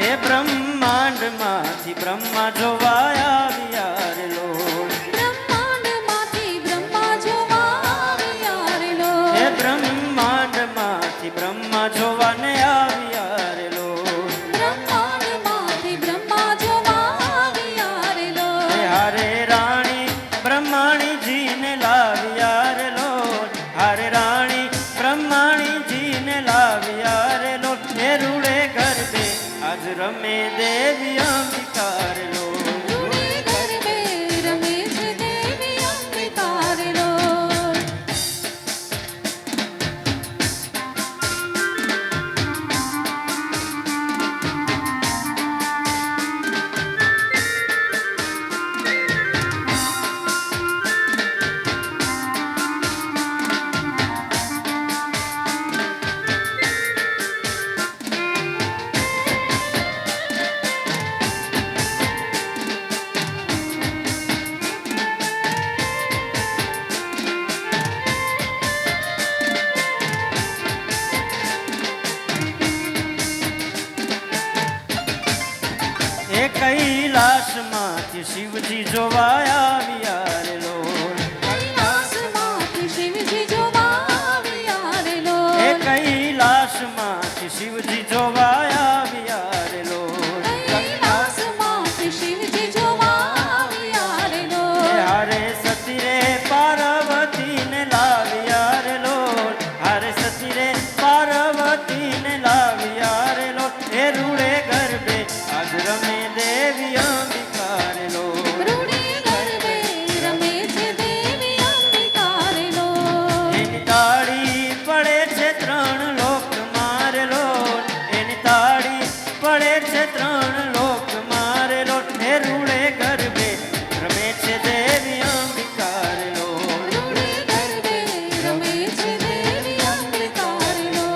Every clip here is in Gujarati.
એ બ્રહ્માંડમાંથી બ્રહ્મા જોવાયા આવ્યા રે લોલ. બ્રહ્માંડમાંથી બ્રહ્મા જોવા આવ્યા રે લોલ. એ બ્રહ્માંડમાંથી બ્રહ્મા જોવાને આવ્યા રે લોલ. બ્રહ્માંડમાંથી બ્રહ્મા જોવા આવ્યા રે લોલ. એ હારે રાણી બ્રહ્માણીજીને લાવ્યા રે લોલ. હારે રાણી બ્રહ્માણીજીને લાવ્યા રે લોલ. એ રૂડે ગરબે આજ રમે દેવી અંબિકા રે લોલ. રૂડે ગરબે રમે છે દેવી અંબિકા રે લોલ. એ કૈલાસમાંથી શિવજી જોવાયા આવ્યા રે લોલ. કૈલાસમાંથી શિવજી જોવા આવ્યા રે લોલ. એ કૈલાસમાંથી શિવજી જોવાયા આવ્યા રે લોલ. કૈલાસમાંથી શિવજી જોવા આવ્યા રે લોલ. એ હારે સતી રે પાર્વતીને લાવ્યા રે લોલ. હારે સતી રે પાર્વતીને લાવ્યા રે લોલ. એ રૂડે ગરબે આજ રમે દેવી અંબિકા રે લોલ. રૂડે ગરબે રમે છે દેવી અંબિકા રે લોલ. એની તાળી પડે છે ત્રણ લોક મારે લોલ. એની તાળી પડે છે ત્રણ લોક મારે લોલ. એ રૂડે ગરબે રમે છે દેવી અંબિકા રે લોલ. રૂડે ગરબે રમે છે દેવી અંબિકા રે લોલ.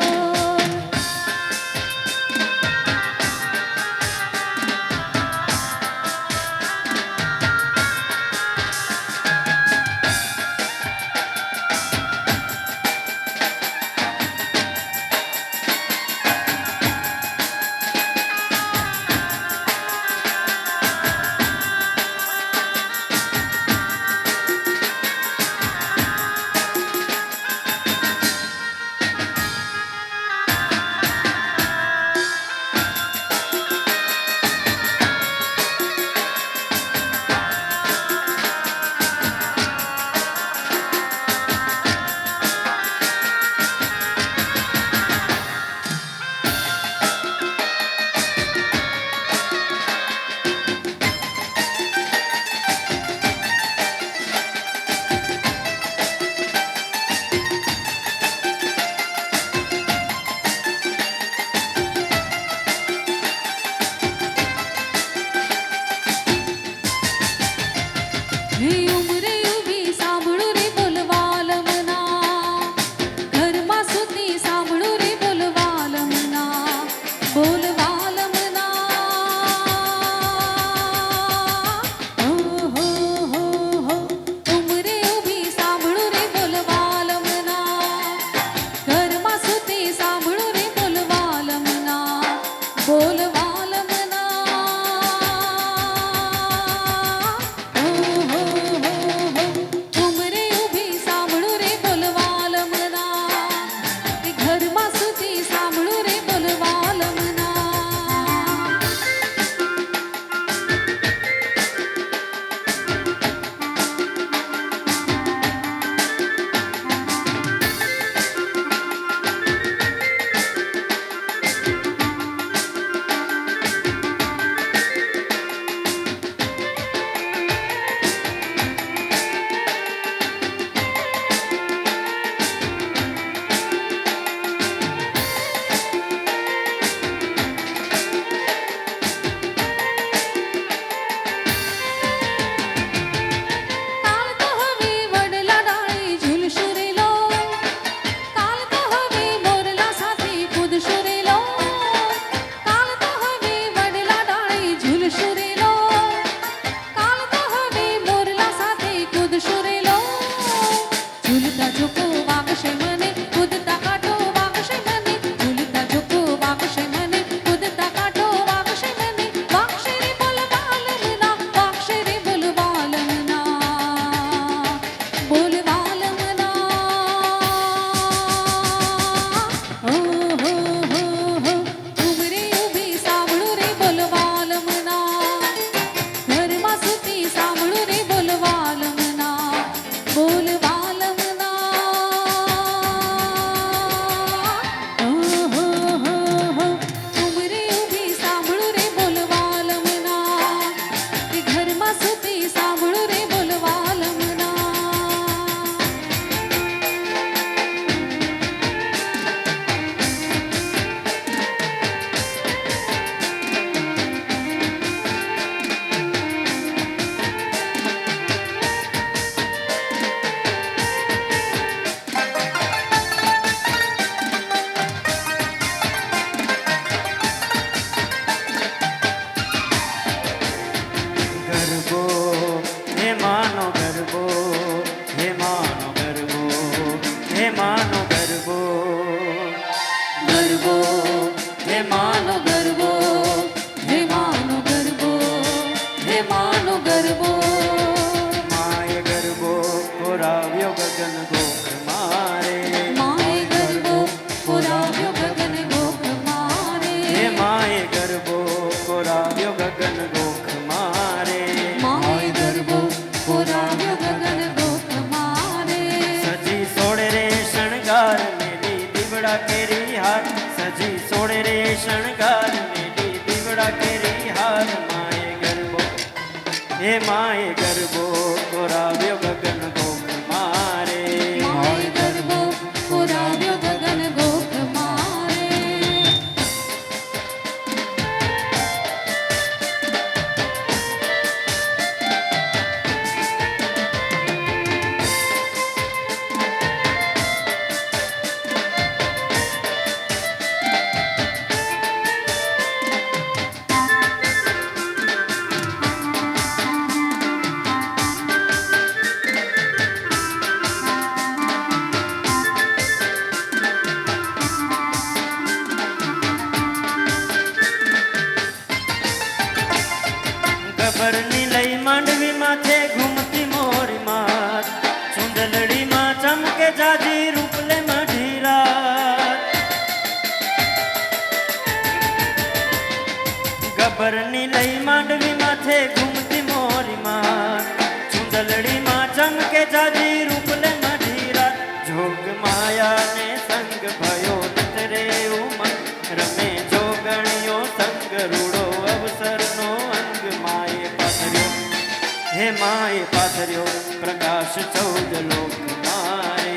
હે ઉમરે ઉભી સાંભળું રે બોલવાલમના. ઘરમાં સુધી સાંભળું રે બોલવાલમના. બોલવાલમના. હો હો હો હો. ઉમરે ઉભી સાંભળું રે બોલવાલમના. ઘરમાં સુધી સાંભળું રે બોલવાલમના. બોલવાલમના. ઉમરે ઉભી સાંભળું રે બોલવાલમના. ઘરમાં સુધી સાંભળું રે બોલવાલમના. માનો ગરબો, હે માનો ગરબો, હે માનો ગરબો. માએ ગરબો કોરાવ્યો ગગન ગોખ મારે, માએ ગરબો પુરાવ્યો ગગન ગોખ મારે. હે માએ ગરબો કોરાવ્યો ગગન ગોખ મારે. માએ ગરબો પુરાવ્યો ગગન ગોખ મારે. સજી સોળે રે શણગાર મેલી દીવડા કેરી હાર, સજી સોળે રે શણગાર મેલી દીવડા કેરી હાર. માએ ગરબો, હે માએ ગરબો કોરાવ્યો ગગન ગોખ મારે. માએ ગરબો પુરાવ્યો ગગન ગોખ મારે. ગબરની લઈ માંડવી માથે ઘૂમતી મોરી માત, ચુંદલડી માં ચમકે જાજી રૂપલે મઢી રાત. ગબરની લઈ માંડવી માથે ઘૂમતી મોરી માત, ચુંદલડી માં ચમકે જાજી રૂપલે મઢી રાત. જોગ માયા ને સંગ ભયો નિત રે ઉમંગ, રમે જોગણીઓ સંગ રૂડો અવસરનો અંગ. માએ પાથર્યો, હે માએ પાથર્યો પ્રકાશ 14 લોક મારે.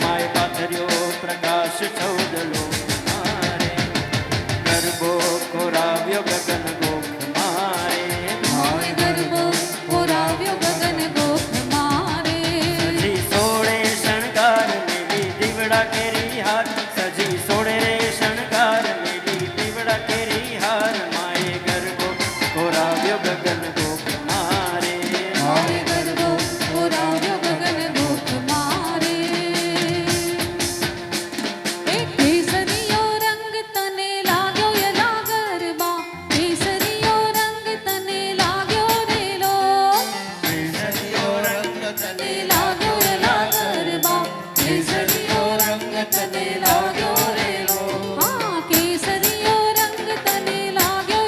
માએ પાથર્યો પ્રકાશ 14 લોક મારે. ગરબો કોરાવ્યો ગગન ગોખ મારે. માએ ગરબો પુરાવ્યો ગગન ગોખ મારે. સજી સોળે શણગાર મેલી દીવડા કેરી હાર, સજી સોળે રે શણગાર મેલી દીવડા કેરી હાર. માએ ગરબો કોરાવ્યો ગગન ગોખ મારે. માએ ગરબો પુરાવ્યો ગગન ગોખ મારે. એ કેસરીયો રંગ તને લાગ્યો યલા ગરબા, કેસરીયો રંગ તને લાગ્યો રેલો. કેસરીયો રંગ તને લાગ્યો યલા ગરબા, કેસરીયો રંગ તને લાગ્યો રેલો. હા, કેસરીયો રંગ તને લાગ્યો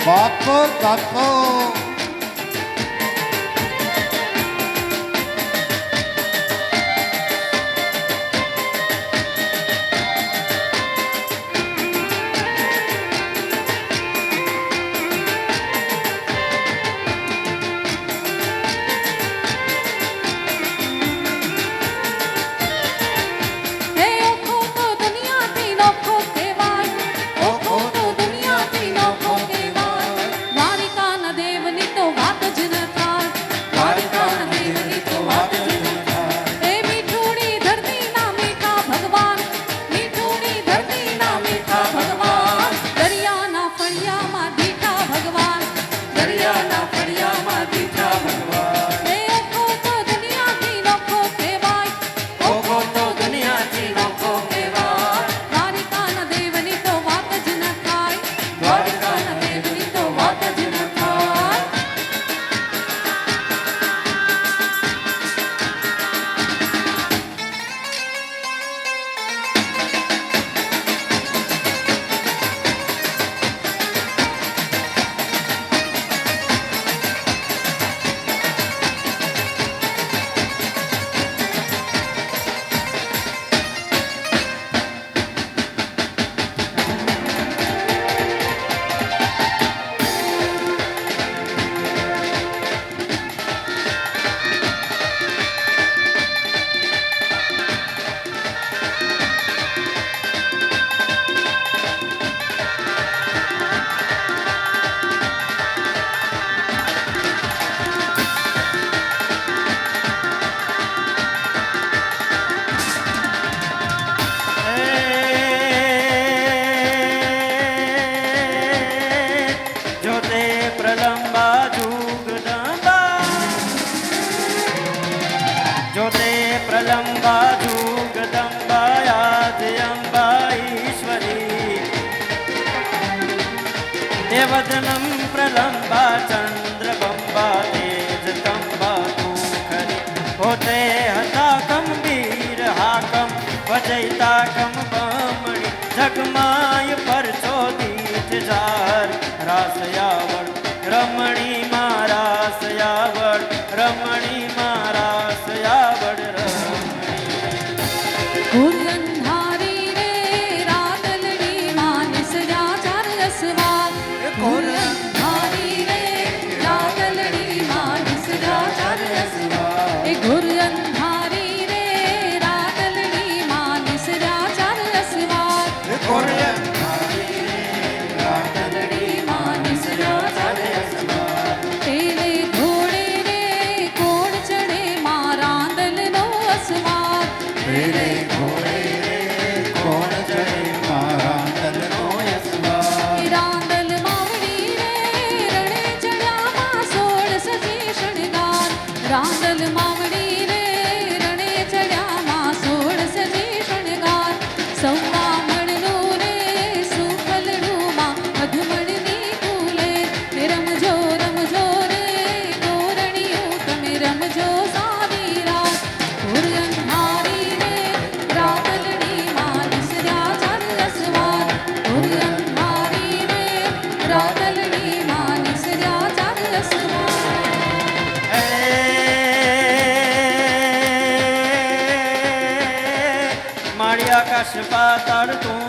બાપો બાપો હે ઓખો તો દુનિયાથી નોખો કહેવાય, ઓખો તો દુનિયાથી નોખો કહેવાય. દ્વારિકાના દેવની તો વાત જ ન થાય, દ્વારિકાના દેવની તો વાત જ ન થાય. એ મીઠુડી ધરતીના મીઠા ભગવાન, મીઠુડી ધરતીના મીઠા ભગવાન. દરિયાના ફળિયામાં દીઠા ભગવાન, દરિયાના ફળિયામાં દીઠા ભગવાન. હે ઓખો તો દુનિયાથી નોખો કહેવાય, ઓખો તો દુનિયાથી નોખો કહેવાય. દ્વારિકાના દેવની તો વાત જ ન થાય, દ્વારિકાના દેવની તો વાત જ ન થાય. જો તે પ્રલંબા જુગદંબા, જો તે પ્રલંબા જુગદંબા યાદ અંબા ઈશ્વરી. દેવદનમ પ્રલંબા ચંદ્રબંબા તેજતંબા તું ખરી. હોતે હતા કંબીર હાકમ વજયતા કમ બમણી. જગમાય પરચો દીઠ જાર રાસયાવળ રમણી મારાસયાવળ રમણી મારાસયાવળ રમણી. ઘોર અંધારી રે રાતલડી માનસ રાજાર અસવાર, ઘોર અંધારી રે રાતલડી માનસ રાજાર અસવાર. એ ઘોર અંધારી રે રાતલડી માનસ રાજાર અસવાર, ઘોર રાતલડી માનસ રાજાર અસવાર. પેલે ઘોડે રે કોણ ચડે મારાંદલનો અસવાર, પેલે ઘોડે રે કોણ ચડે મારા અંદરનો યસવાર. રાંદલ માવડી રે રણે ચડ્યામાં સોળ સજી શણગાર, રાંદલ માવડી રે રણે ચડ્યામાં સોળ સજી શણગાર. સૌવા મણનું રે સુફલડુમાં મધુમણની ફૂલે. રમજો રમજો રે ગોરણિયું તમે રમજો સારી રાત. ઘોર અંધારી રે રાતલડી માનસ રાજાર અસવાર, ઘોર અંધારી રે રાતલડી માનસ રાજાર અસવાર. માળી આકાશ પાતાળ તું